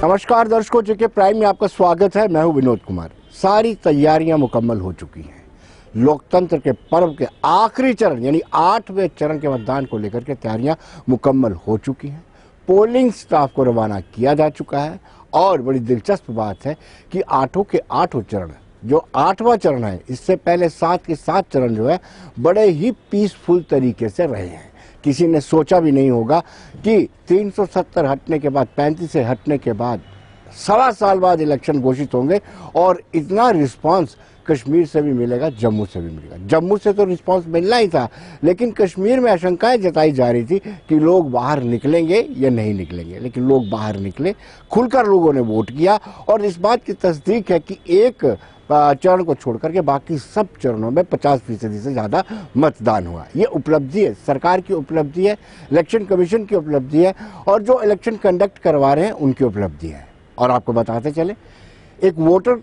नमस्कार दर्शकों, जेके प्राइम में आपका स्वागत है। मैं हूं विनोद कुमार। सारी तैयारियां मुकम्मल हो चुकी हैं। लोकतंत्र के पर्व के आखिरी चरण यानी 8वें चरण के मतदान को लेकर के तैयारियां मुकम्मल हो चुकी हैं। पोलिंग स्टाफ को रवाना किया जा चुका है और बड़ी दिलचस्प बात है कि 8 के 8 चरण, जो 8वां चरण है, इससे पहले 7 के 7 चरण जो है बड़े ही पीसफुल तरीके से रहे हैं। किसी ने सोचा भी नहीं होगा कि 370 हटने के बाद, 35 से हटने के बाद 1.25 साल बाद इलेक्शन घोषित होंगे और इतना रिस्पांस कश्मीर से भी मिलेगा, जम्मू से भी मिलेगा। जम्मू से तो रिस्पांस मिलना ही था, लेकिन कश्मीर में आशंकाएं जताई जा रही थी कि लोग बाहर निकलेंगे या नहीं निकलेंगे, लेकिन लोग बाहर निकले, खुलकर लोगों ने वोट किया और इस बात की तस्दीक है कि एक चरण को छोड़कर के बाकी सब चरणों में 50% से ज़्यादा मतदान हुआ। ये उपलब्धि है, सरकार की उपलब्धि है, इलेक्शन कमीशन की उपलब्धि है और जो इलेक्शन कंडक्ट करवा रहे हैं उनकी उपलब्धि है। और आपको बताते चले, एक वोटर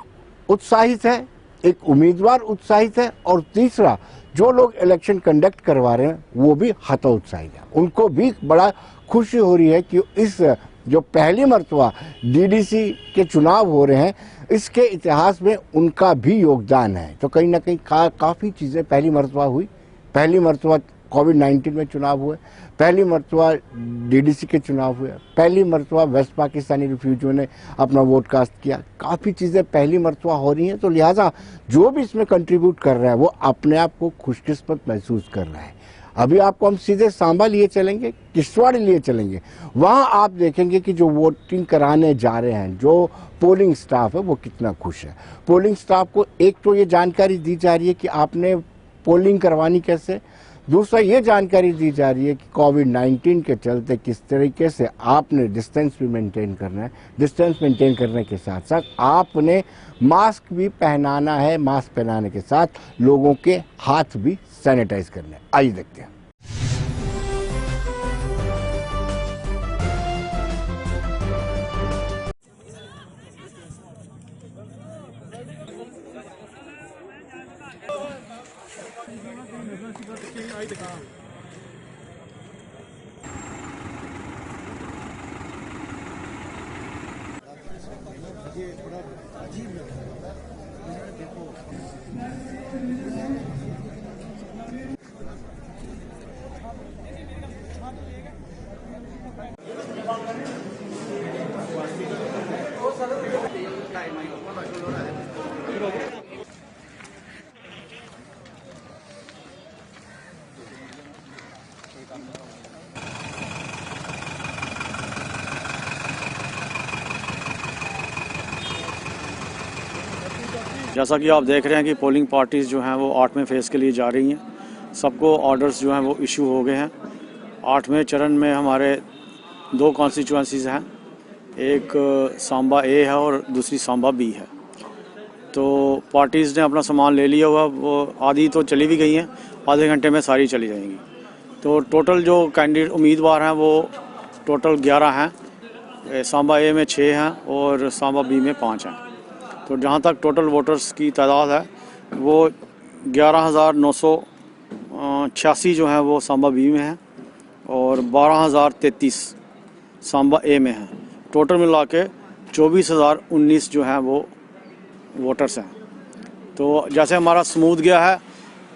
उत्साहित है, एक उम्मीदवार उत्साहित है और तीसरा जो लोग इलेक्शन कंडक्ट करवा रहे हैं वो भी हतोत्साहित है। उनको भी बड़ा खुशी हो रही है कि इस जो पहली मर्तबा डीडीसी के चुनाव हो रहे हैं, इसके इतिहास में उनका भी योगदान है। तो कहीं ना कहीं काफ़ी चीज़ें पहली मर्तबा हुई। पहली मर्तबा कोविड-19 में चुनाव हुए, पहली मर्तबा डीडीसी के चुनाव हुए, पहली मर्तबा वेस्ट पाकिस्तानी रिफ्यूजियों ने अपना वोट कास्ट किया। काफ़ी चीज़ें पहली मर्तबा हो रही हैं, तो लिहाजा जो भी इसमें कंट्रीब्यूट कर रहा है वो अपने आप को खुशकिस्मत महसूस कर रहा है। अभी आपको हम सीधे सांबा लिए चलेंगे, किश्तवाड़ लिए चलेंगे। वहाँ आप देखेंगे कि जो वोटिंग कराने जा रहे हैं, जो पोलिंग स्टाफ है, वो कितना खुश है। पोलिंग स्टाफ को एक तो ये जानकारी दी जा रही है कि आपने पोलिंग करवानी कैसे, दूसरा ये जानकारी दी जा रही है कि कोविड-19 के चलते किस तरीके से आपने डिस्टेंस भी मेंटेन करना है। डिस्टेंस मेंटेन करने के साथ साथ आपने मास्क भी पहनाना है, मास्क पहनाने के साथ लोगों के हाथ भी सैनिटाइज करने हैं। आइए देखते हैं। जैसा कि आप देख रहे हैं कि पोलिंग पार्टीज़ जो हैं वो 8वें फेज़ के लिए जा रही हैं। सबको ऑर्डर्स जो हैं वो इशू हो गए हैं। 8वें चरण में हमारे 2 कॉन्स्टिट्यूएंसीज़ हैं, एक सांबा ए है और दूसरी सांबा बी है। तो पार्टीज़ ने अपना सामान ले लिया हुआ, वो आधी तो चली भी गई हैं, आधे घंटे में सारी चली जाएंगी। तो टोटल जो कैंडिडेट उम्मीदवार हैं वो टोटल 11 हैं। सांबा ए में 6 हैं और सांबा बी में 5 हैं। तो जहाँ तक टोटल वोटर्स की तादाद है वो 11,986 जो है वो सांबा बी में है और 12,033 सांबा ए में है। टोटल मिला के 24,019 जो है वो वोटर्स हैं। तो जैसे हमारा स्मूथ गया है,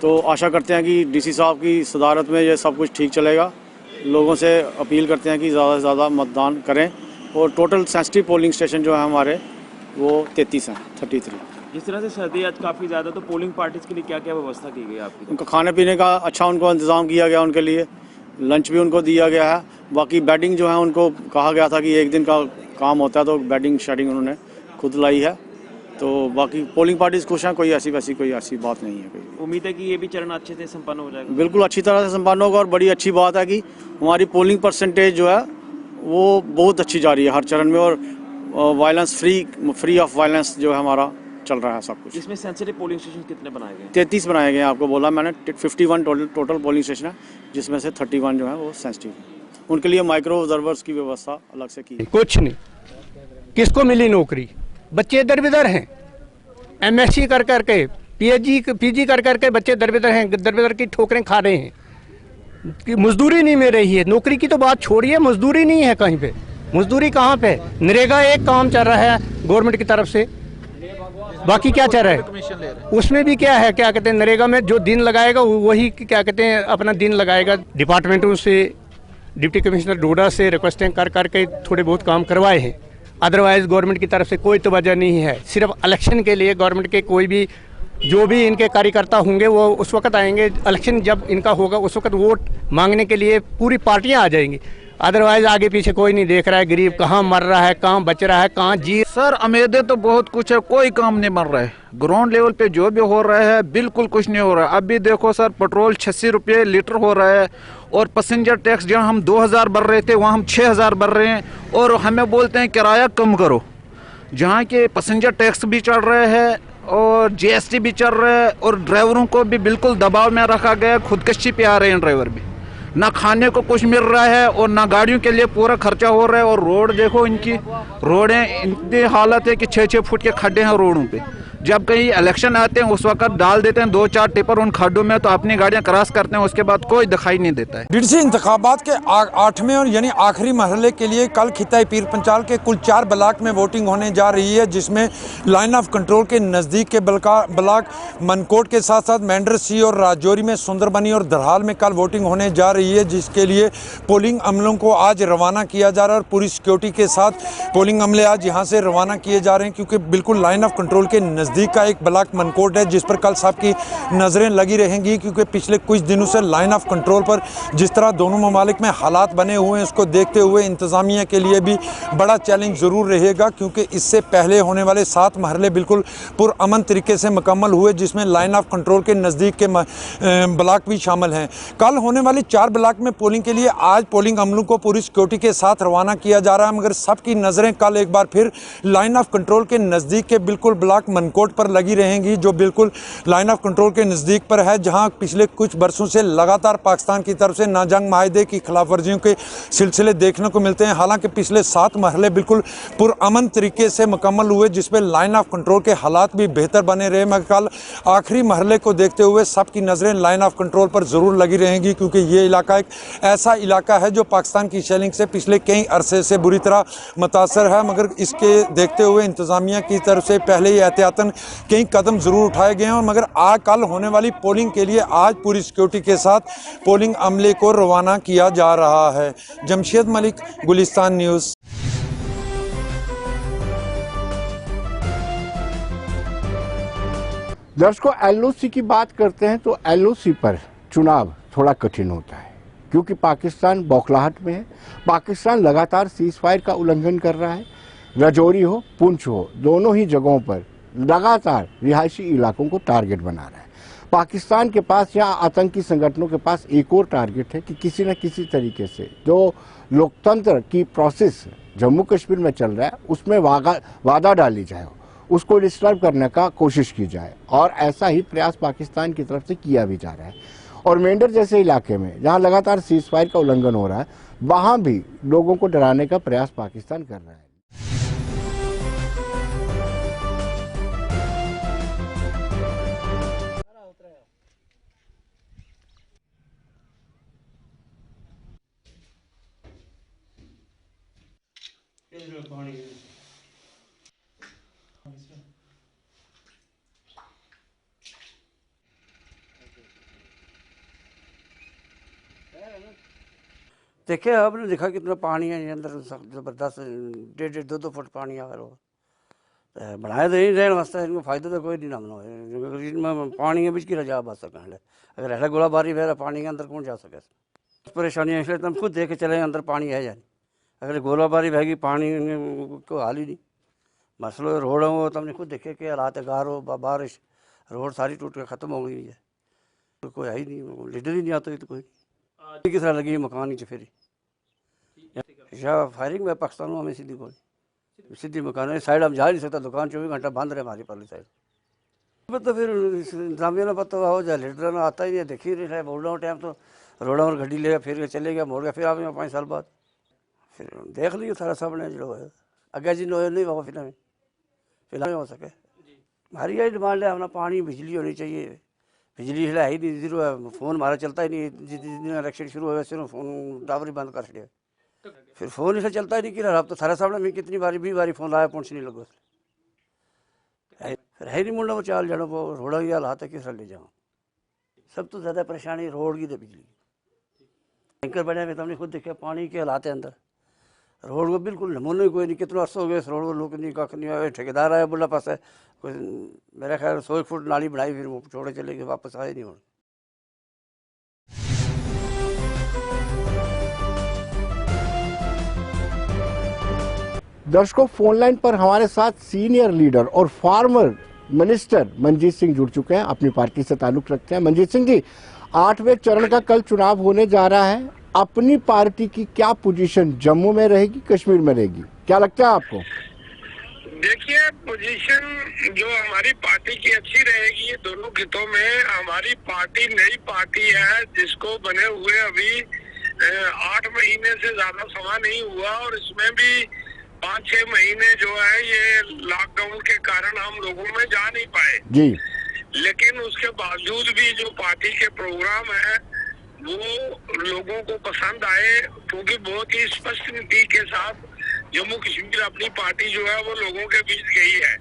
तो आशा करते हैं कि डीसी साहब की सदारत में ये सब कुछ ठीक चलेगा। लोगों से अपील करते हैं कि ज़्यादा से ज़्यादा मतदान करें और टोटल सेंसिटिव पोलिंग स्टेशन जो है हमारे वो 33 हैं, 33। जिस तरह से सर्दी आज काफ़ी ज़्यादा, तो पोलिंग पार्टीज़ के लिए क्या क्या व्यवस्था की गई आपकी? उनका खाने पीने का अच्छा उनको इंतज़ाम किया गया, उनके लिए लंच भी उनको दिया गया है। बाकी बेडिंग जो है उनको कहा गया था कि एक दिन का काम होता है, तो बेडिंग शेडिंग उन्होंने खुद लाई है। तो बाकी पोलिंग पार्टीज़ खुश हैं, कोई ऐसी बात नहीं है। कोई उम्मीद है कि ये भी चरण अच्छे से संपन्न हो जाएगा? बिल्कुल अच्छी तरह से संपन्न होगा और बड़ी अच्छी बात है कि हमारी पोलिंग परसेंटेज जो है वो बहुत अच्छी जा रही है हर चरण में और वायलेंस फ्री ऑफ वायलेंस जो है हमारा चल रहा है सब कुछ। इसमें सेंसिटिव पोलिंग स्टेशन कितने बनाए गए? 33 बनाए गए हैं, आपको बोला मैंने। 51 टोटल पोलिंग स्टेशन है, जिसमें से 31 जो है वो सेंसिटिव है। उनके लिए माइक्रो ऑब्जर्वर्स की व्यवस्था अलग से की। कुछ नहीं, किसको मिली नौकरी? बच्चे दर बिदर हैं, MSc कर करके PG कर करके बच्चे दर बिदर हैं, दर बिदर की ठोकरें खा रहे हैं कि मजदूरी नहीं मिल रही है। नौकरी की तो बात छोड़िए, मजदूरी नहीं है कहीं पे। मजदूरी कहाँ पे? नरेगा एक काम चल रहा है गवर्नमेंट की तरफ से, बाकी क्या चल रहा है? उसमें भी क्या है, क्या कहते हैं, नरेगा में जो दिन लगाएगा वही क्या कहते हैं अपना दिन लगाएगा। डिपार्टमेंटों से, डिप्टी कमिश्नर डोडा से रिक्वेस्टिंग कर करके थोड़े बहुत काम करवाए हैं। अदरवाइज गवर्नमेंट की तरफ से कोई तवज्जो नहीं है। सिर्फ इलेक्शन के लिए गवर्नमेंट के कोई भी जो भी इनके कार्यकर्ता होंगे वो उस वक्त आएंगे, इलेक्शन जब इनका होगा उस वक्त वोट मांगने के लिए पूरी पार्टियां आ जाएंगी। अदरवाइज आगे पीछे कोई नहीं देख रहा है, गरीब कहाँ मर रहा है, कहाँ बच रहा है, कहाँ जी। सर उम्मीदें तो बहुत कुछ है, कोई काम नहीं बन रहा है। ग्राउंड लेवल पे जो भी हो रहा है बिल्कुल कुछ नहीं हो रहा है। अभी देखो सर, पेट्रोल 86 रुपये लीटर हो रहा है और पैसेंजर टैक्स जहाँ हम 2000 भर रहे थे वहाँ हम 6000 भर रहे हैं और हमें बोलते हैं किराया कम करो। जहाँ के पैसेंजर टैक्स भी चढ़ रहे हैं और GST भी चल रहा है और ड्राइवरों को भी बिल्कुल दबाव में रखा गया है। खुदकशी पे आ रहे हैं ड्राइवर भी, ना खाने को कुछ मिल रहा है और ना गाड़ियों के लिए पूरा खर्चा हो रहा है। और रोड देखो, इनकी रोडें इतनी हालत है कि 6-6 फुट के खड्डे हैं रोडों पे। जब कहीं इलेक्शन आते हैं उस वक्त डाल देते हैं 2-4 टिपर उन खड्डों में, तो अपनी गाड़ियां क्रॉस करते हैं, उसके बाद कोई दिखाई नहीं देता है। डीडीसी इंतखाबात के 8वें और यानी आखिरी मरहले के लिए कल खिताई पीर पंचाल के कुल 4 ब्लॉक में वोटिंग होने जा रही है, जिसमें लाइन ऑफ कंट्रोल के नज़दीक के ब्लॉक मनकोट के साथ साथ मेंढर सी और राजौरी में, सुंदरबनी और दरहाल में कल वोटिंग होने जा रही है, जिसके लिए पोलिंग अमलों को आज रवाना किया जा रहा है और पूरी सिक्योरिटी के साथ पोलिंग अमले आज यहाँ से रवाना किए जा रहे हैं, क्योंकि बिल्कुल लाइन ऑफ कंट्रोल के नज़दीक का एक ब्लॉक मनकोट है जिस पर कल साहब की नज़रें लगी रहेंगी, क्योंकि पिछले कुछ दिनों से लाइन ऑफ कंट्रोल पर जिस तरह दोनों ममालिक में हालात बने हुए हैं उसको देखते हुए इंतज़ामिया के लिए भी बड़ा चैलेंज ज़रूर रहेगा, क्योंकि इससे पहले होने वाले 7 मरहले बिल्कुल पुरअमन तरीके से मुकम्मल हुए, जिसमें लाइन ऑफ कंट्रोल के नज़दीक के ब्लॉक भी शामिल हैं। कल होने वाली 4 ब्लॉक में पोलिंग के लिए आज पोलिंग अमलों को पूरी सिक्योरिटी के साथ रवाना किया जा रहा है, मगर सबकी नज़रें कल एक बार फिर लाइन ऑफ कंट्रोल के नज़दीक के बिल्कुल ब्लॉक मनकोट पर लगी रहेंगी, जो बिल्कुल लाइन ऑफ कंट्रोल के नज़दीक पर है, जहां पिछले कुछ बरसों से लगातार पाकिस्तान की तरफ से नाजंग माहिदे की खिलाफवर्जियों के सिलसिले देखने को मिलते हैं। हालांकि पिछले 7 मरहले बिल्कुल पुरअमन तरीके से मुकम्मल हुए, जिसमें लाइन ऑफ कंट्रोल के हालात भी बेहतर बने रहे, मगर कल आखिरी मरहले को देखते हुए सबकी नज़रें लाइन ऑफ कंट्रोल पर ज़रूर लगी रहेंगी, क्योंकि ये इलाका एक ऐसा इलाका है जो पाकिस्तान की शेलिंग से पिछले कई अरसे से बुरी तरह मुतासर है, मगर इसके देखते हुए इंतज़ामिया की तरफ से पहले ही एहतियातन कई कदम ज़रूर उठाए गए हैं। और मगर आज कल होने वाली पोलिंग के लिए आज पूरी सिक्योरिटी के साथ पोलिंग अमले को रवाना किया जा रहा है। जमशेद मलिक, गुलिस्तान न्यूज़। दर्शकों, LOC की बात करते हैं तो LOC पर चुनाव थोड़ा कठिन होता है, क्योंकि पाकिस्तान बौखलाहट में है। पाकिस्तान लगातार सीज़फायर का उल्लंघन कर रहा है। राजौरी हो, पुंछ हो, दोनों ही जगहों पर लगातार रिहायशी इलाकों को टारगेट बना रहा है। पाकिस्तान के पास या आतंकी संगठनों के पास एक और टारगेट है कि किसी न किसी तरीके से जो लोकतंत्र की प्रोसेस जम्मू कश्मीर में चल रहा है उसमें वादा डाली जाए, उसको डिस्टर्ब करने का कोशिश की जाए, और ऐसा ही प्रयास पाकिस्तान की तरफ से किया भी जा रहा है। और मेंढर जैसे इलाके में जहां लगातार सीज़फायर का उल्लंघन हो रहा है, वहां भी लोगों को डराने का प्रयास पाकिस्तान कर रहा है। देखिए आपने देखा कितना पानी है ये अंदर, ज़बरदस्त 1.5 2 फुट पानी आ रहा है। बनाए तो नहीं रहने वास्ते, इनको फायदा तो कोई नहीं ना इनमें पानी बिच की जा बच सकें। अगर ऐसा गोलाबारी फिर पानी के अंदर कौन जा सके। परेशानियाँ इसलिए तुम खुद देख के चले अंदर पानी है या नहीं। अगर गोलाबारी बहेगी पानी को हाल ही नहीं। मसलो रोड हो तो हमने खुद देखे कि हालात गार हो, बारिश रोड सारी टूट के ख़त्म हो गई है, तो कोई है ही नहीं, लीडर ही नहीं आता तो कोई किस तरह लगी मकान ही फिर फायरिंग में पाकिस्तान में हमें सीधी गोली सीधी मकान साइड हम जा नहीं सकता, दुकान 24 घंटा बंद रहे हमारी पहली साइड। तो फिर इंतजामिया ना पता हो जाए, लीडर ना आता ही नहीं, देख ही नहीं रहे। बोल रहा हूँ टाइम तो रोड़ा और गड्डी ले फिर चले गया, मोड़ गया, फिर आप 5 साल बाद फिर देख लियो सारा सामने जो है अगे जी नहीं होगा फिलहाल हो सके। हमारी यही डिमांड है, अपना पानी बिजली होनी चाहिए। बिजली है ही नहीं, जीरो है, फ़ोन हमारा चलता ही नहीं। जिस दिन इलेक्शन शुरू हुआ सिर्फ फ़ोन टावर ही बंद कर दिया। फिर फोन इसे चलता ही नहीं कि अब तो थारे सामने मैं कितनी बारी 20 बारी फोन लाया पहुंच नहीं लगो फिर है नहीं मुंडा वो चाल जाना वो रोड़ा की हालात है किस ले जाऊँ। सब तो ज़्यादा परेशानी रोड की तो बिजली टैंकर बने हुए हमने खुद देखा पानी के हालात है अंदर रोड को बिल्कुल नमूने कोई नहीं कितना अर्सा हो गया इस रोड को लोग नहीं कख नहीं आए ठेकेदार आया बोला पास है कोई मेरा ख्याल 100 फुट नाली बनाई फिर वो छोड़े चले गए वापस आए नहीं। दर्शकों, फोन लाइन पर हमारे साथ सीनियर लीडर और फार्मर मिनिस्टर मनजीत सिंह जुड़ चुके हैं, अपनी पार्टी से ताल्लुक रखते हैं। मनजीत सिंह जी, 8वें चरण का कल चुनाव होने जा रहा है, अपनी पार्टी की क्या पोजीशन जम्मू में रहेगी, कश्मीर में रहेगी, क्या लगता है आपको? देखिए, पोजीशन जो हमारी पार्टी की अच्छी रहेगी दोनों खितों में। हमारी पार्टी नई पार्टी है जिसको बने हुए अभी 8 महीने से ज्यादा समय नहीं हुआ और इसमें भी 5-6 महीने जो है ये लॉकडाउन के कारण हम लोगों में जा नहीं पाए जी। लेकिन उसके बावजूद भी जो पार्टी के प्रोग्राम है वो लोगों को पसंद आए क्योंकि बहुत ही स्पष्ट नीति के साथ जम्मू कश्मीर अपनी पार्टी जो है वो लोगों के बीच गई है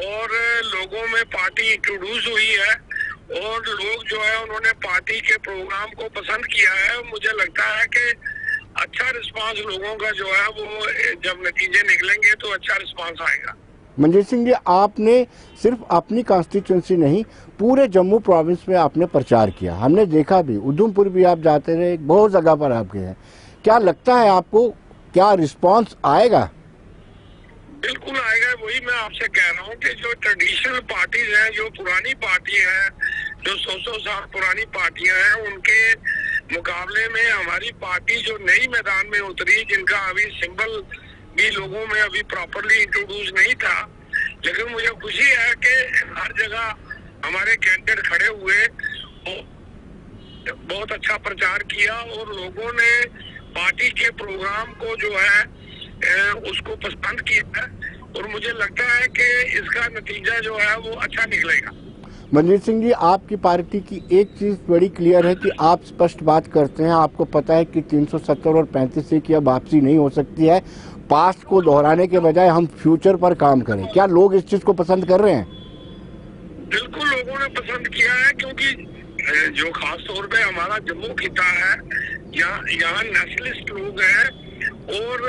और लोगों में पार्टी इंट्रोड्यूस हुई है और लोग जो है उन्होंने पार्टी के प्रोग्राम को पसंद किया है। मुझे लगता है कि अच्छा रिस्पांस लोगों का जो है वो जब नतीजे निकलेंगे तो अच्छा रिस्पांस आएगा। मनजीत सिंह जी, आपने सिर्फ अपनी कॉन्स्टिट्यूंसी नहीं पूरे जम्मू प्रोविंस में आपने प्रचार किया, हमने देखा भी, उधमपुर भी आप जाते रहे, बहुत जगह पर आप गए हैं। क्या लगता है आपको, क्या रिस्पांस आएगा? बिल्कुल आएगा, वही मैं आपसे कह रहा हूँ कि जो ट्रेडिशनल पार्टीज हैं, जो पुरानी पार्टी है, जो 100 साल पुरानी पार्टियां हैं, उनके मुकाबले में हमारी पार्टी जो नई मैदान में उतरी, जिनका अभी सिंबल भी लोगों में अभी प्रॉपरली इंट्रोड्यूस नहीं था, लेकिन मुझे खुशी है कि हर जगह हमारे कैंडिडेट खड़े हुए, बहुत अच्छा प्रचार किया और लोगों ने पार्टी के प्रोग्राम को जो है उसको पसंद किया है और मुझे लगता है कि इसका नतीजा जो है वो अच्छा निकलेगा। मनजीत सिंह जी, आपकी पार्टी की एक चीज बड़ी क्लियर है कि आप स्पष्ट बात करते हैं, आपको पता है कि 370 और 35 की अब वापसी नहीं हो सकती है, पास्ट को दोहराने के बजाय हम फ्यूचर पर काम करें। क्या लोग इस चीज को पसंद कर रहे हैं? बिल्कुल लोगों ने पसंद किया है क्योंकि जो खास तौर पे हमारा जम्मू खिता है, यहाँ नेशनलिस्ट लोग हैं और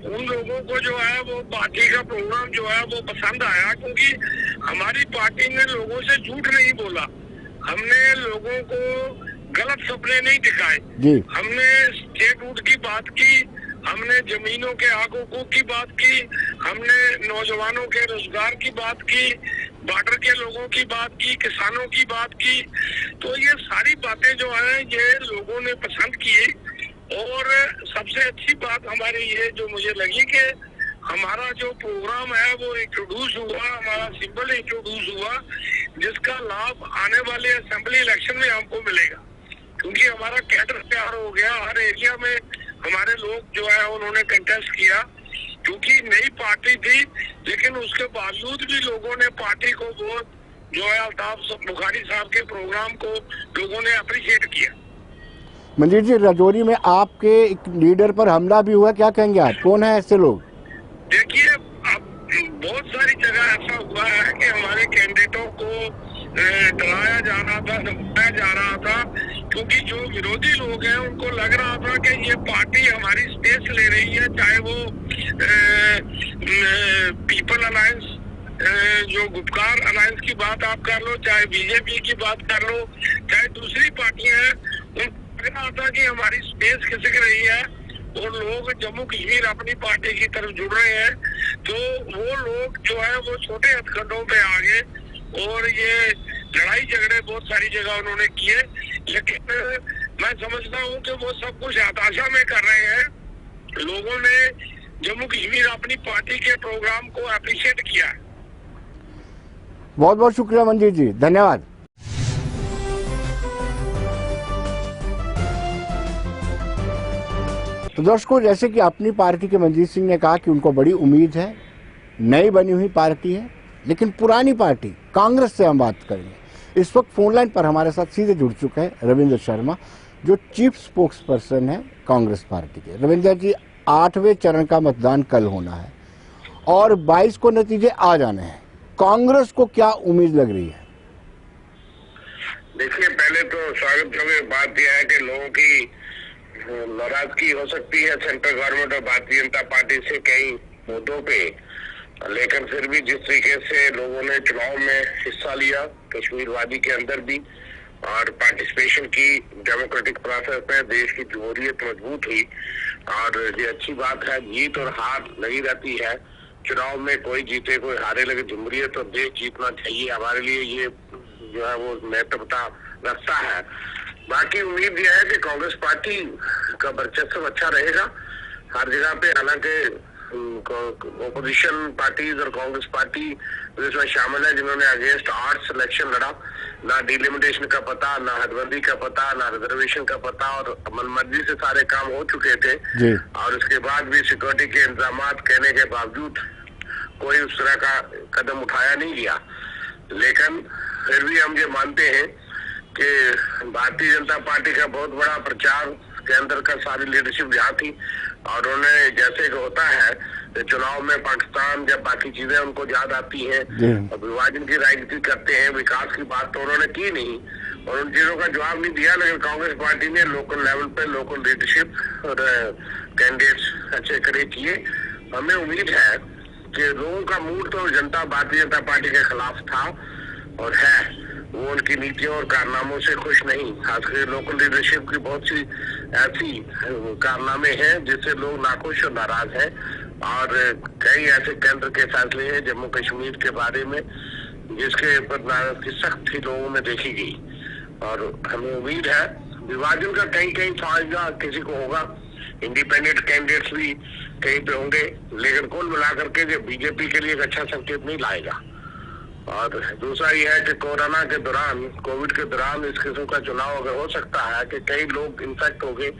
उन लोगों को जो है वो पार्टी का प्रोग्राम जो है वो पसंद आया क्योंकि हमारी पार्टी ने लोगों से झूठ नहीं बोला, हमने लोगों को गलत सपने नहीं दिखाए, हमने स्टेट रूट की बात की, हमने जमीनों के हकों की बात की, हमने नौजवानों के रोजगार की बात की, बॉर्डर के लोगों की बात की, किसानों की बात की। तो ये सारी बातें जो हैं ये लोगों ने पसंद की और सबसे अच्छी बात हमारी ये जो मुझे लगी कि हमारा जो प्रोग्राम है वो इंट्रोड्यूस हुआ, हमारा सिंबल इंट्रोड्यूस हुआ, जिसका लाभ आने वाले असेंबली इलेक्शन में हमको मिलेगा क्योंकि हमारा कैडर तैयार हो गया। हर एरिया में हमारे लोग जो है उन्होंने कंटेस्ट किया क्योंकि नई पार्टी थी, लेकिन उसके बावजूद भी लोगों ने पार्टी को बहुत जो है अल्ताफ बुखारी साहब के प्रोग्राम को लोगों ने अप्रिशिएट किया। मनजीत जी, राजौरी में आपके एक लीडर पर हमला भी हुआ, क्या कहेंगे आप, कौन है ऐसे लोग? देखिए, अब बहुत सारी जगह ऐसा हुआ है कि हमारे कैंडिडेटों को डराया जा रहा था, धमकाया जा रहा था क्योंकि जो विरोधी लोग हैं उनको लग रहा था कि ये पार्टी हमारी स्पेस ले रही है, चाहे वो पीपल अलायंस जो गुपकार अलायंस की बात आप कर लो, चाहे बीजेपी की बात कर लो, चाहे दूसरी पार्टियां हैं, उनको लग रहा था कि हमारी स्पेस खिसक रही है और लोग जम्मू कश्मीर अपनी पार्टी की तरफ जुड़ रहे हैं। तो वो लोग जो है वो छोटे हथकंडों पे आ गए और ये लड़ाई झगड़े बहुत सारी जगह उन्होंने किए, लेकिन मैं समझता हूँ कि वो सब कुछ हताशा में कर रहे हैं। लोगों ने जम्मू कश्मीर अपनी पार्टी के प्रोग्राम को अप्रिशिएट किया है। बहुत बहुत शुक्रिया मनजीत जी, धन्यवाद। तो दर्शकों, जैसे कि अपनी पार्टी के मनजीत सिंह ने कहा कि उनको बड़ी उम्मीद है, नई बनी हुई पार्टी है, लेकिन पुरानी पार्टी कांग्रेस से हम बात करेंगे। इस वक्त फोन लाइन पर हमारे साथ सीधे जुड़ चुके हैं रविंद्र शर्मा, जो चीफ स्पोक्स पर्सन है कांग्रेस पार्टी के। रविंदर जी, 8वें चरण का मतदान कल होना है और 22 को नतीजे आ जाने हैं। कांग्रेस को क्या उम्मीद लग रही है? देखिए, पहले तो स्वागत योग्य बात यह है कि लोगों की नाराजगी हो सकती है सेंट्रल गवर्नमेंट और भारतीय जनता पार्टी से कई मुद्दों पे, लेकिन फिर भी जिस तरीके से लोगों ने चुनाव में हिस्सा लिया कश्मीर वादी के अंदर भी और पार्टिसिपेशन की डेमोक्रेटिक प्रोसेस में, देश की जमहूरियत मजबूत हुई और ये अच्छी बात है। जीत और हार लगी रहती है चुनाव में, कोई जीते कोई हारे, लेकिन जमहूरियत और देश जीतना चाहिए। हमारे लिए ये जो है वो महत्वता रखता है। बाकी उम्मीद यह है कि कांग्रेस पार्टी का वर्चस्व अच्छा रहेगा हर जगह पे। हालांकि ओपोजिशन पार्टीज और कांग्रेस पार्टी इसमें शामिल है जिन्होंने अगेंस्ट आर्ट्स इलेक्शन लड़ा, ना डिलिमिटेशन का पता, ना हदबंदी का पता, ना रिजर्वेशन का पता, और मनमर्जी से सारे काम हो चुके थे जी। और उसके बाद भी सिक्योरिटी के इंतजाम कहने के बावजूद कोई उस तरह का कदम उठाया नहीं गया। लेकिन फिर भी हम ये मानते हैं कि भारतीय जनता पार्टी का बहुत बड़ा प्रचार के अंदर का सारी लीडरशिप जहाँ थी और उन्हें जैसे कि होता है चुनाव में पाकिस्तान जब बाकी चीजें उनको याद आती हैं और विभाजन की राजनीति करते हैं, विकास की बात तो उन्होंने की नहीं और उन चीजों का जवाब नहीं दिया। लेकिन कांग्रेस पार्टी ने लोकल लेवल पे लोकल लीडरशिप और कैंडिडेट्स अच्छे खड़े किए। हमें उम्मीद है कि लोगों का मूड तो जनता भारतीय जनता पार्टी के खिलाफ था और है, वो उनकी नीतियों और कारनामों से खुश नहीं। खासकर लोकल लीडरशिप की बहुत सी ऐसी कारनामे हैं जिससे लोग नाखुश और नाराज हैं और कई ऐसे केंद्र के फैसले हैं जम्मू कश्मीर के बारे में जिसके ऊपर नाराजगी सख्त ही लोगों में देखी गई। और हमें उम्मीद है विभाजन का कहीं कहीं फायदा किसी को होगा, इंडिपेंडेंट कैंडिडेट्स भी कहीं पे होंगे, लेकिन कुल मिलाकर के जो बीजेपी के लिए एक अच्छा संकेत नहीं लाएगा। और दूसरा यह है कि कोरोना के दौरान, कोविड के दौरान इस किस्म का चुनाव अगर हो सकता है कि कई लोग इन्फेक्ट हो गए,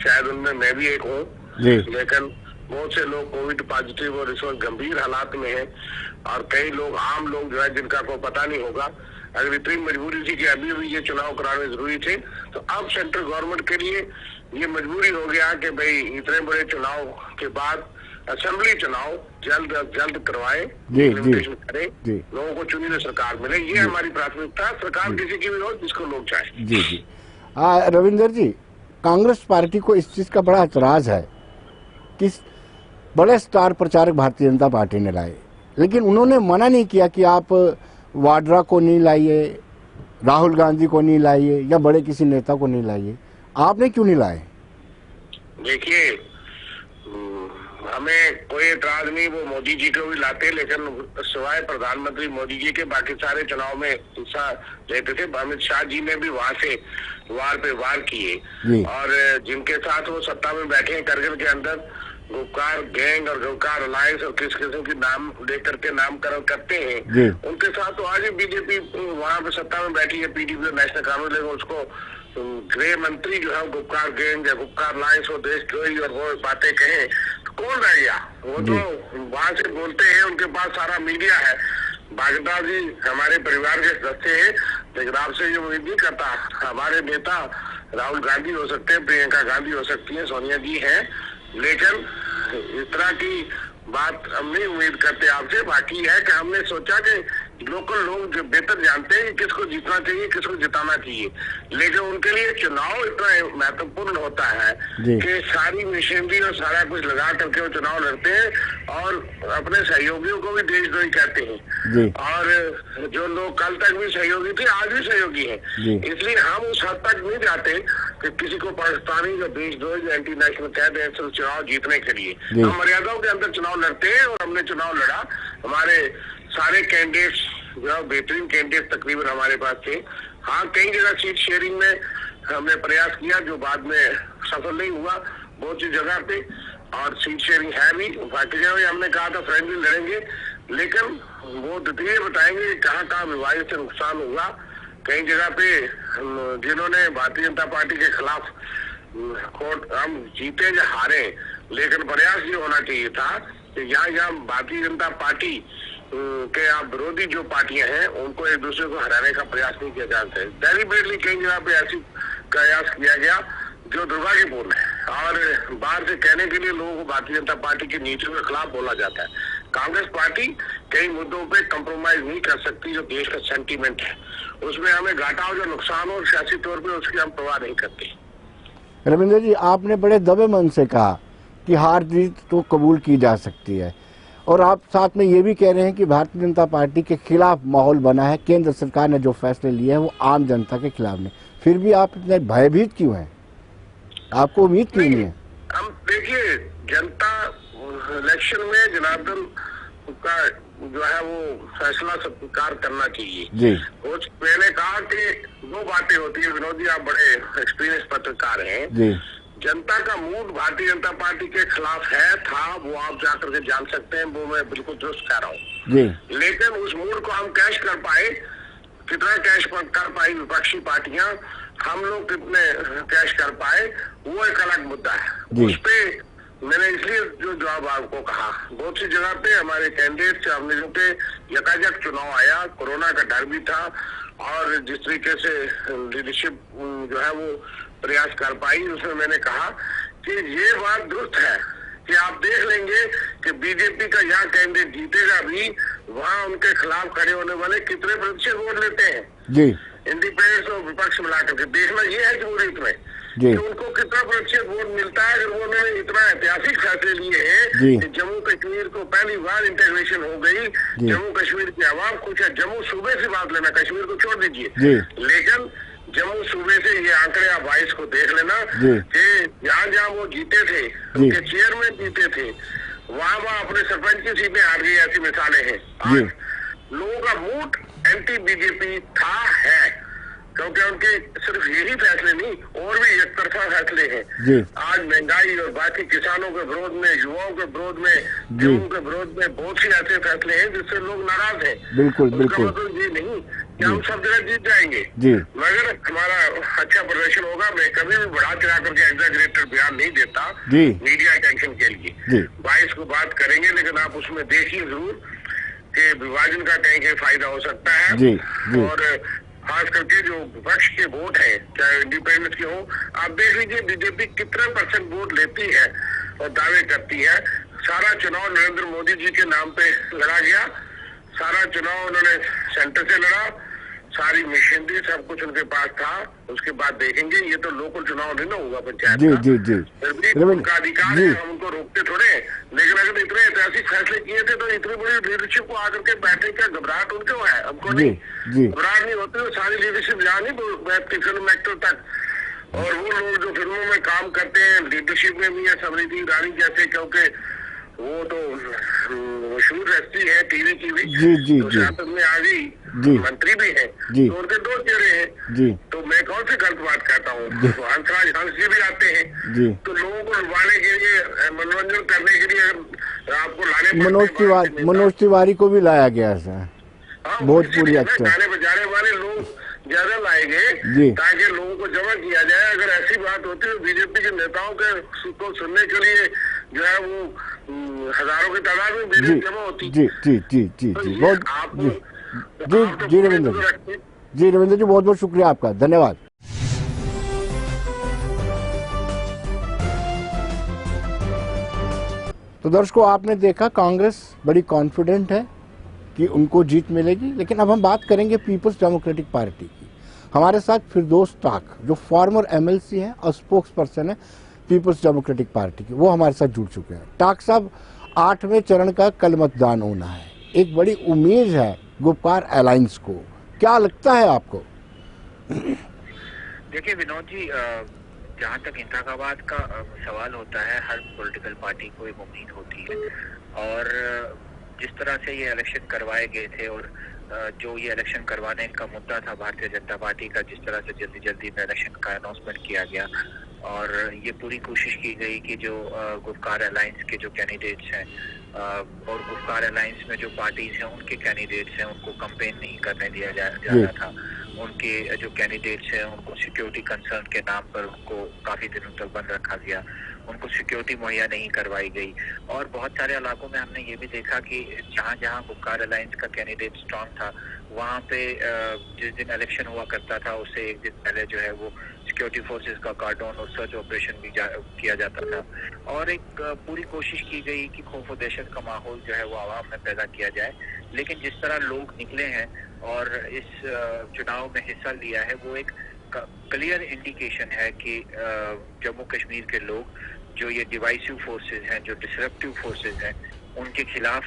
शायद उनमें मैं भी एक हूँ, लेकिन बहुत से लोग कोविड पॉजिटिव और इस वक्त गंभीर हालात में हैं और कई लोग आम लोग जो है जिनका कोई पता नहीं होगा। अगर इतनी मजबूरी थी कि अभी भी ये चुनाव कराने जरूरी थे, तो अब सेंट्रल गवर्नमेंट के लिए ये मजबूरी हो गया कि भाई इतने बड़े चुनाव के बाद असेंबली चुनाव जल्द करवाए, करें, लोगों को चुनी हुई सरकार मिले। ये हमारी प्राथमिकता, सरकार किसी की भी हो जिसको लोग चाहे। जी जी। रविंदर जी, कांग्रेस पार्टी को इस चीज का बड़ा एतराज है कि बड़े स्टार प्रचारक भारतीय जनता पार्टी ने लाए, लेकिन उन्होंने मना नहीं किया कि आप वाड्रा को नहीं लाइए, राहुल गांधी को नहीं लाइए या बड़े किसी नेता को नहीं लाइए। आपने क्यों नहीं लाए? देखिए, हमें कोई एतराज नहीं, वो मोदी जी को भी लाते, लेकिन सिवाय प्रधानमंत्री मोदी जी के बाकी सारे चुनाव में हिस्सा लेते थे। अमित शाह जी ने भी वहां से वार पे वार किए और जिनके साथ वो सत्ता में बैठे करगिल के अंदर गुपकार गैंग और गुपकार अलायंस और किस किस्म की नाम लेकर के नामकरण करते हैं, उनके साथ तो आज भी बीजेपी वहां पे सत्ता में बैठी है, पीडीपी और नेशनल कानून, लेकिन उसको गृह मंत्री जो है गुपकार गैंग या गुपकार अलायंस वो देशद्रोही और वो बातें कहें तो कौन रह गया? वो तो वहां से बोलते हैं, उनके पास सारा मीडिया है। बागेता जी हमारे परिवार के सदस्य हैं, लेकिन आपसे ये उम्मीद नहीं करता। हमारे नेता राहुल गांधी हो सकते हैं, प्रियंका गांधी हो सकती है, सोनिया जी हैं, लेकिन इस तरह की बात हम नहीं उम्मीद करते आपसे। बाकी है कि हमने सोचा कि लोकल लोग जो बेहतर जानते हैं कि किसको जीतना चाहिए, किसको जिताना चाहिए, लेकिन उनके लिए चुनाव इतना महत्वपूर्ण होता है कि सारी मशीनरी और सारा कुछ लगा करके वो चुनाव लड़ते हैं और अपने सहयोगियों को भी देशद्रोही कहते हैं और जो लोग कल तक भी सहयोगी थे आज भी सहयोगी हैं। इसलिए हम उस हद तक नहीं जाते कि किसी को पाकिस्तानी या देशद्रोही या एंटी नेशनल कह दें सिर्फ चुनाव जीतने के लिए। हम मर्यादाओं के अंदर चुनाव लड़ते हैं और हमने चुनाव लड़ा। हमारे सारे कैंडिडेट्स जो बेहतरीन कैंडिडेट तकरीबन हमारे पास थे। हाँ, कई जगह सीट शेयरिंग में हमने प्रयास किया जो बाद में सफल नहीं हुआ बहुत सी जगह पे, और सीट शेयरिंग है भी। बाकी जगह हमने कहा था फ्रेंडली लड़ेंगे, लेकिन वो द्वितीय बताएंगे कहाँ कहाँ विभाजन से नुकसान हुआ। कई जगह पे जिन्होंने भारतीय जनता पार्टी के खिलाफ हम जीते या हारे, लेकिन प्रयास ये होना चाहिए था कि यहाँ भारतीय जनता पार्टी के आप विरोधी जो पार्टियां हैं उनको एक दूसरे को हराने का प्रयास नहीं किया जाता है। डेलिबरेटली कई जगह पे ऐसी प्रयास किया गया, जो दुर्भाग्यपूर्ण है। और बाहर से कहने के लिए लोगों को भारतीय जनता पार्टी की नीतियों के खिलाफ बोला जाता है। कांग्रेस पार्टी कई मुद्दों पे कंप्रोमाइज नहीं कर सकती, जो देश का सेंटीमेंट है उसमें हमें घाटा हो, जो नुकसान हो सियासी तौर पे, उसकी हम परवाह नहीं करते। रविंद्र जी, आपने बड़े दबे मन से कहा कि हार जीत तो कबूल की जा सकती है, और आप साथ में ये भी कह रहे हैं कि भारतीय जनता पार्टी के खिलाफ माहौल बना है, केंद्र सरकार ने जो फैसले लिए हैं वो आम जनता के खिलाफ नहीं। फिर भी आप इतने भयभीत क्यों हैं? आपको उम्मीद क्यों नहीं है? हम देखिए, जनता इलेक्शन में जनार्दन का जो है वो फैसला स्वीकार करना चाहिए जी। कुछ मैंने कहा कि दो बातें होती है। विनोद जी, आप बड़े एक्सपीरियंस पत्रकार हैं जी। जनता का मूड भारतीय जनता पार्टी के खिलाफ है, था, वो आप जाकर के जान सकते हैं, वो मैं बिल्कुल दुरुस्त कह रहा हूँ जी। लेकिन उस मूड को हम कैश कर पाए, कितना कैश कर पाई विपक्षी पार्टियां, हम लोग कितने कैश कर पाए, वो एक अलग मुद्दा है। उस पे मैंने इसलिए जो जवाब आपको कहा, बहुत सी जगह पे हमारे कैंडिडेट से हमने जो के यकायक चुनाव आया, कोरोना का डर भी था, और जिस तरीके से लीडरशिप जो है वो प्रयास कर पाई, उसमें मैंने कहा कि ये बात दुरुस्त है कि आप देख लेंगे कि बीजेपी का यहाँ कैंडिडेट जीतेगा भी, वहाँ उनके खिलाफ खड़े होने वाले कितने प्रतिशत वोट लेते हैं जी, इंडिपेंडेंस और विपक्ष मिलाकर के देखना ये है जमहूरियत में कि उनको कितना प्रतिशत वोट मिलता है। अगर उन्होंने इतना ऐतिहासिक फैसले लिए हैं कि जम्मू कश्मीर को पहली बार इंटीग्रेशन हो गई, जम्मू कश्मीर की आवाम खुश है। जम्मू सूबे से बात लेना, कश्मीर को छोड़ दीजिए, लेकिन जम्मू सूबे से ये आंकड़े आप 22 को देख लेना कि जहाँ जहाँ वो जीते थे, उनके चेयरमैन जीते थे, वहाँ अपने सरपंच की सीटें हार गई। ऐसी मिसालें हैं। आज लोगों का मूड एंटी बीजेपी था, है, क्योंकि उनके सिर्फ यही फैसले नहीं और भी एक तरफा फैसले हैं। आज महंगाई और बाकी किसानों के विरोध में, युवाओं के विरोध में, गेहूं के विरोध में बहुत सी ऐसे फैसले हैं जिससे लोग नाराज हैं। बिल्कुल बिल्कुल। मतलब ये नहीं कि हम सब जगह जीत जाएंगे, मगर हमारा अच्छा प्रदर्शन होगा। मैं कभी भी बढ़ा चढ़ा करके एग्जैगरेटेड बयान नहीं देता मीडिया अटेंशन के लिए। 22 को बात करेंगे, लेकिन आप उसमें देखिए जरूर कि विभाजन का कहीं फायदा हो सकता है। और खास करके जो विपक्ष के वोट है, चाहे इंडिपेंडेंस के हो, आप देख लीजिए बीजेपी कितने % वोट लेती है और दावे करती है। सारा चुनाव नरेंद्र मोदी जी के नाम पे लड़ा गया, सारा चुनाव उन्होंने सेंटर से लड़ा, सारी मशीनरी सब कुछ उनके पास था। उसके बाद देखेंगे, ये तो लोकल चुनाव नहीं ना होगा पंचायत का, फिर भी उनका अधिकार है, हम उनको रोकते थोड़े। लेकिन अगर इतने ऐतिहासिक फैसले किए थे तो इतनी बड़ी लीडरशिप को आकर के बैठने का घबराहट उनको है, हमको नहीं। घबराहट नहीं होती तो सारी लीडरशिप यहाँ नहीं बैठती फिल्म एक्टर तक। और वो लोग जो फिल्मों में काम करते हैं, लीडरशिप में भी है, समृद्धि ईरानी जैसे, क्योंकि वो तो मशहूर हस्ती है टीवी की भी, तो सियासत में आ गई, मंत्री भी है, तो उनके 2 चेहरे हैं। तो मैं कौन सी गलत बात कहता हूँ? हंस जी भी आते हैं, तो लोगों को लुभाने के लिए, मनोरंजन करने के लिए आपको लाने मनोज तिवारी को भी लाया गया है, भोजपुरी एक्टर, गाने बजाने वाले लोग ज्यादा लाए गए ताकि लोगों को जमा किया जाए। अगर ऐसी बात होती तो बीजेपी के नेताओं को सुनने के लिए जो है वो हजारों की तादाद में बीजेपी जमा होती। रविंद्र जी, बहुत बहुत शुक्रिया आपका, धन्यवाद। तो दर्शकों, आपने देखा कांग्रेस बड़ी कॉन्फिडेंट है कि उनको जीत मिलेगी, लेकिन अब हम बात करेंगे पीपल्स डेमोक्रेटिक पार्टी की। हमारे साथ फिरदौस टाक, जो फॉर्मर MLC हैं और स्पोक्स पर्सन है पीपल्स डेमोक्रेटिक पार्टी की, वो हमारे साथ जुड़ चुके हैं। टाक साहब, 8वें चरण का कल मतदान होना है, एक बड़ी उम्मीद है गुपकार अलायंस को, क्या लगता है आपको? देखिए विनोद जी, जहाँ तक इंतखाबात का सवाल होता है, हर पॉलिटिकल पार्टी को एक उम्मीद होती है, और जिस तरह से ये इलेक्शन करवाए गए थे और जो ये इलेक्शन करवाने का मुद्दा था भारतीय जनता पार्टी का, जिस तरह से जल्दी जल्दी में इलेक्शन का अनाउंसमेंट किया गया, और ये पूरी कोशिश की गई कि जो गुपकार अलायंस के जो कैंडिडेट्स हैं और गुपकार अलायंस में जो पार्टीज हैं उनके कैंडिडेट्स हैं, उनको कैंपेन नहीं करने दिया जा रहा था। उनके जो कैंडिडेट्स हैं उनको सिक्योरिटी कंसर्न के नाम पर उनको काफी दिनों तक बंद रखा गया, उनको सिक्योरिटी मुहैया नहीं करवाई गई। और बहुत सारे इलाकों में हमने ये भी देखा कि जहाँ जहाँ गुपकार अलायंस का कैंडिडेट स्ट्रांग था, वहाँ पे जिस दिन इलेक्शन हुआ करता था उससे एक दिन पहले जो है वो सिक्योरिटी फोर्सेस का कार्डन और सर्च ऑपरेशन भी किया जाता था, और एक पूरी कोशिश की गई कि खौफ और दहशत का माहौल जो है वो आवाम में पैदा किया जाए। लेकिन जिस तरह लोग निकले हैं और इस चुनाव में हिस्सा लिया है, वो एक क्लियर इंडिकेशन है कि जम्मू कश्मीर के लोग जो ये डिवाइसिव फोर्सेस हैं, जो डिसरप्टिव फोर्सेस हैं, उनके खिलाफ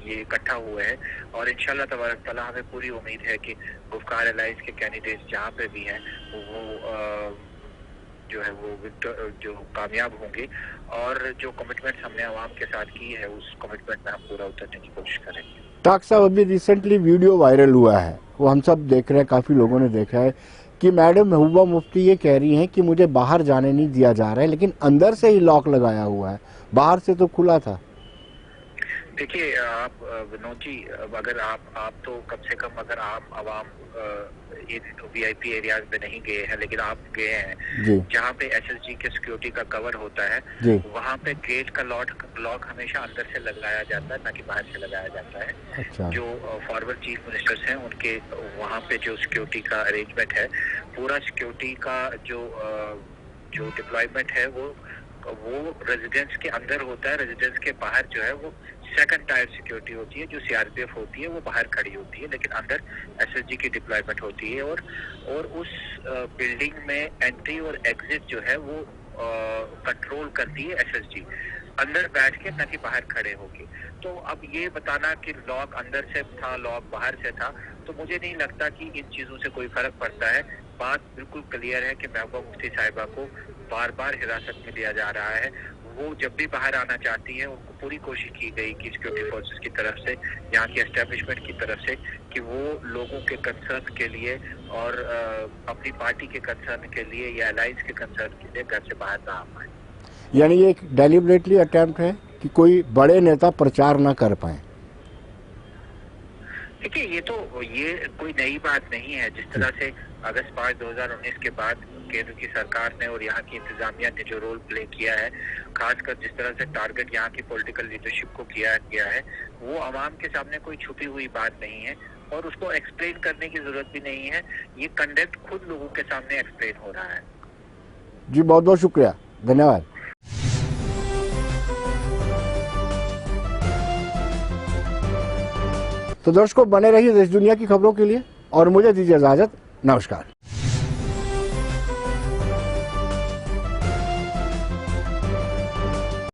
ये इकट्ठा हुए हैं। और इंशाल्लाह तबारक ताला हमें पूरी उम्मीद है कि गुफ्कार अलायंस के कैंडिडेट्स जहाँ पे भी हैं वो जो है वो जो कामयाब होंगे, और जो कमिटमेंट्स हमने आवाम के साथ की है उस कमिटमेंट में हम पूरा उतरने की कोशिश करेंगे। ताक साहब, अभी रिसेंटली वीडियो वायरल हुआ है, वो हम सब देख रहे हैं, काफ़ी लोगों ने देखा है कि मैडम महबूबा मुफ्ती ये कह रही हैं कि मुझे बाहर जाने नहीं दिया जा रहा है, लेकिन अंदर से ही लॉक लगाया हुआ है, बाहर से तो खुला था। देखिए आप विनोद जी, अगर आप तो कम से कम अगर आप आवाम इन वीआईपी एरियाज में नहीं गए हैं, लेकिन आप गए हैं जहाँ पे एसएसजी के सिक्योरिटी का कवर होता है, वहाँ पे गेट का लॉक हमेशा अंदर से लगाया जाता है, ना कि बाहर से लगाया जाता है। अच्छा। जो फॉरवर्ड चीफ मिनिस्टर्स हैं उनके वहाँ पे जो सिक्योरिटी का अरेंजमेंट है, पूरा सिक्योरिटी का जो डिप्लॉयमेंट है वो रेजिडेंस के अंदर होता है। रेजिडेंस के बाहर जो है वो सेकंड टायर सिक्योरिटी होती है, जो सीआरपीएफ होती है वो बाहर खड़ी होती है, लेकिन अंदर एसएसजी की डिप्लॉयमेंट होती है। और उस बिल्डिंग में एंट्री और एग्जिट जो है वो कंट्रोल करती है एसएसजी, अंदर बैठ के, ना कि बाहर खड़े होके। तो अब ये बताना कि लॉक अंदर से था, लॉक बाहर से था, तो मुझे नहीं लगता कि इन चीजों से कोई फर्क पड़ता है। बात बिल्कुल क्लियर है कि महबूबा मुफ्ती साहिबा को बार बार हिरासत में लिया जा रहा है। वो जब भी बाहर आना चाहती हैं, उनको पूरी कोशिश की गई कि सिक्योरिटी फोर्सेस की तरफ से, यहाँ की एस्टेब्लिशमेंट की तरफ से, कि वो लोगों के कंसर्न के लिए और अपनी पार्टी के कंसर्न के लिए या अलायंस के कंसर्न के लिए घर से बाहर ना आ पाए। यानी ये एक डेलिबरेटली अटेम्प्ट है कि कोई बड़े नेता प्रचार ना कर पाए। देखिए ये कोई नई बात नहीं है। जिस तरह से अगस्त 5, 2019 के बाद केंद्र की सरकार ने और यहाँ की इंतजामिया ने जो रोल प्ले किया है, खासकर जिस तरह से टारगेट यहाँ की पॉलिटिकल लीडरशिप को किया गया है, वो आवाम के सामने कोई छुपी हुई बात नहीं है और उसको एक्सप्लेन करने की जरूरत भी नहीं है। ये कंडक्ट खुद लोगों के सामने एक्सप्लेन हो रहा है। जी बहुत बहुत शुक्रिया, धन्यवाद। तो दर्शकों, बने रहिए देश दुनिया की खबरों के लिए और मुझे दीजिए इजाजत। नमस्कार।